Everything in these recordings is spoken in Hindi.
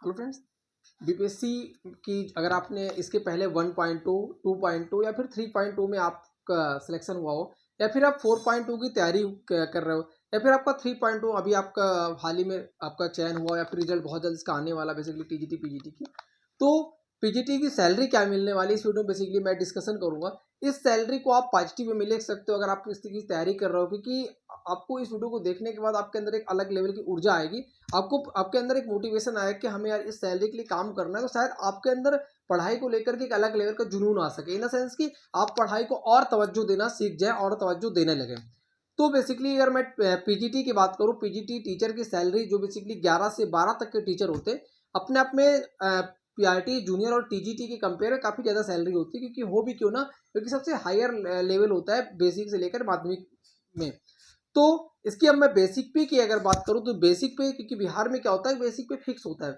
हेलो फ्रेंड्स, बीपीएससी की अगर आपने इसके पहले 1.2, 2.2 या फिर 3.2 में आपका सिलेक्शन हुआ हो, या फिर आप 4.2 की तैयारी कर रहे हो, या फिर आपका 3.2 अभी आपका हाल ही में आपका चयन हुआ, या फिर रिजल्ट बहुत जल्द इसका आने वाला बेसिकली टीजीटी पीजीटी की, तो पीजीटी की सैलरी क्या मिलने वाली इस वीडियो में बेसिकली मैं डिस्कशन करूंगा। इस सैलरी को आप पॉजिटिव वे में ले सकते हो अगर आप इसकी तैयारी कर रहे हो, क्योंकि आपको इस वीडियो को देखने के बाद आपके अंदर एक अलग लेवल की ऊर्जा आएगी। आपको आपके अंदर एक मोटिवेशन आएगा कि हमें यार इस सैलरी के लिए काम करना है, तो शायद आपके अंदर पढ़ाई को लेकर के एक अलग लेवल का जुनून आ सके, इन द सेंस कि आप पढ़ाई को और तवज्जो देना सीख जाए और तवज्जो देने लगे। तो बेसिकली अगर मैं पीजीटी की बात करूं, पीजीटी टीचर की सैलरी जो बेसिकली 11 से 12 तक के टीचर होते हैं, अपने आप में पीआरटी जूनियर और टीजीटी के कंपेयर में काफ़ी ज़्यादा सैलरी होती है, क्योंकि हो भी क्यों ना, क्योंकि सबसे हायर लेवल होता है बेसिक से लेकर माध्यमिक में। तो इसकी अब मैं बेसिक पे की अगर बात करूं, तो बेसिक पे, क्योंकि बिहार में क्या होता है बेसिक पे फिक्स होता है,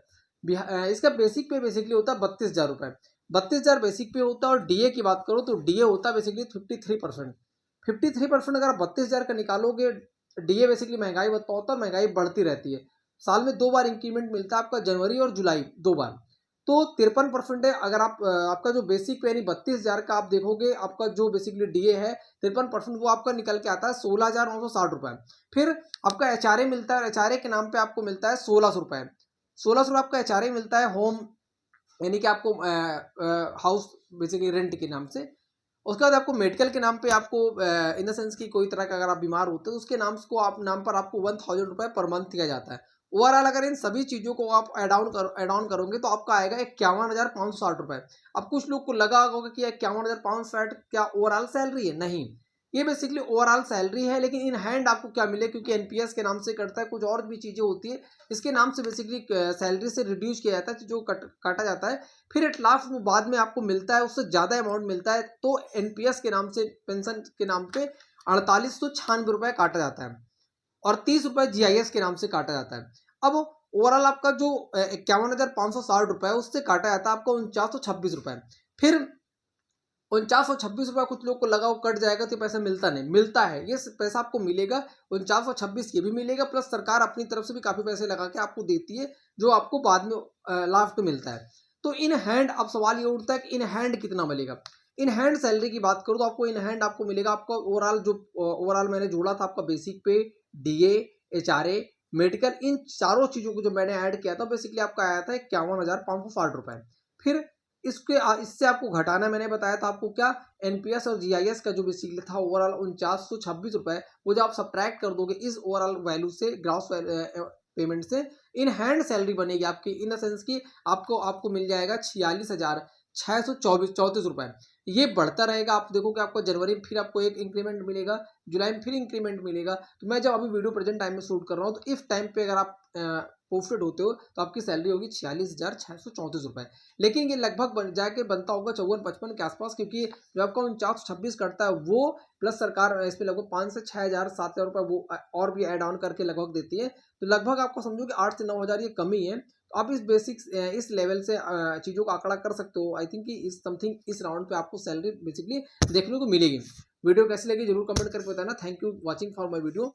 इसका बेसिक पे बेसिकली होता है 32,000 रुपये। 32,000 बेसिक पे होता है। और डीए की बात करूं तो डीए होता है बेसिकली 53%। 53% अगर आप 32,000 का निकालोगे, डीए बेसिकली महंगाई बता होता है, महंगाई बढ़ती रहती है। साल में 2 बार इंक्रीमेंट मिलता है आपका, जनवरी और जुलाई 2 बार। तो 53% है। अगर आप आपका जो बेसिक पे यानी 32,000 का आप देखोगे, आपका जो बेसिकली डीए है 53%, वो आपका निकल के आता है 16,960 रुपये। फिर आपका एचआरए मिलता है, एचआरए के नाम पे आपको मिलता है 1,600 रुपये। 1,600 आपका एचआरए मिलता है होम, यानी कि आपको हाउस बेसिकली रेंट के नाम से। उसके बाद आपको मेडिकल के नाम पे आपको इन द सेंस कि कोई तरह का अगर आप बीमार होते हो तो उसके नाम पर आपको 1,000 रुपये पर मंथ दिया जाता है। ओवरऑल अगर इन सभी चीज़ों को आप एड ऑन करोगे तो आपका आएगा 51,560 रुपये। अब कुछ लोग को लगा होगा कि 51,560 क्या ओवरऑल सैलरी है? नहीं, ये बेसिकली ओवरऑल सैलरी है, लेकिन इन हैंड आपको क्या मिले, क्योंकि एनपीएस के नाम से कटता है, कुछ और भी चीज़ें होती है, इसके नाम से बेसिकली सैलरी से रिड्यूस किया जाता है, जो काटा जाता है। फिर एट लास्ट वो बाद में आपको मिलता है, उससे ज़्यादा अमाउंट मिलता है, तो एनपीएस के नाम से, पेंशन के नाम पे 4896 रुपये काटा जाता है, और 30 रुपये जीआईएस के नाम से काटा जाता है। अब ओवरऑल आपका जो 51,560 रुपये है, उससे काटा जाता है आपका 49,626 रुपये। फिर 49,626 रुपये कुछ लोग को लगा वो कट जाएगा तो पैसा मिलता नहीं, मिलता है, ये पैसा आपको मिलेगा। 49,626 ये भी मिलेगा, प्लस सरकार अपनी तरफ से भी काफ़ी पैसे लगा के आपको देती है, जो आपको बाद में लास्ट में मिलता है। तो इन हैंड अब सवाल ये उठता है कि इन हैंड कितना मिलेगा। इन हैंड सैलरी की बात करूँ तो आपको इन हैंड आपको मिलेगा, आपका ओवरऑल मैंने जोड़ा था, आपका बेसिक पे, डीए, एचआरए, मेडिकल, इन चारों चीज़ों को जो मैंने ऐड किया था बेसिकली आपका आया था 51,560 रुपये। फिर इससे आपको घटाना, मैंने बताया था आपको क्या, एनपीएस और जीआईएस का जो बेसिकली था ओवरऑल 49,126 रुपये, वो जब आप सब्ट्रैक्ट कर दोगे इस ओवरऑल वैल्यू से, ग्रॉस पेमेंट से, इन हैंड सैलरी बनेगी आपकी, इन द सेंस की आपको आपको मिल जाएगा 46,634 रुपये। ये बढ़ता रहेगा, आप देखोगे आपको जनवरी में फिर आपको एक इंक्रीमेंट मिलेगा, जुलाई में फिर इंक्रीमेंट मिलेगा। तो मैं जब अभी वीडियो प्रेजेंट टाइम में शूट कर रहा हूँ, तो इस टाइम पे अगर आप पोस्टेड होते हो तो आपकी सैलरी होगी 46,634 रुपये। लेकिन ये लगभग जाके बनता होगा 54-55 के आसपास, क्योंकि जो आपका 49,626 कटता है वो, प्लस सरकार इस पर लगभग 5 से 6,000 7,000 रुपये वो और भी ऐड ऑन करके लगभग देती है। तो लगभग आपको समझो कि 8 से 9,000 ये कमी है। तो आप इस लेवल से चीज़ों का आंकड़ा कर सकते हो। आई थिंक कि इस समथिंग इस राउंड पे आपको सैलरी बेसिकली देखने को मिलेगी। वीडियो कैसी लगी जरूर कमेंट करके बताना। Thank you watching for my video.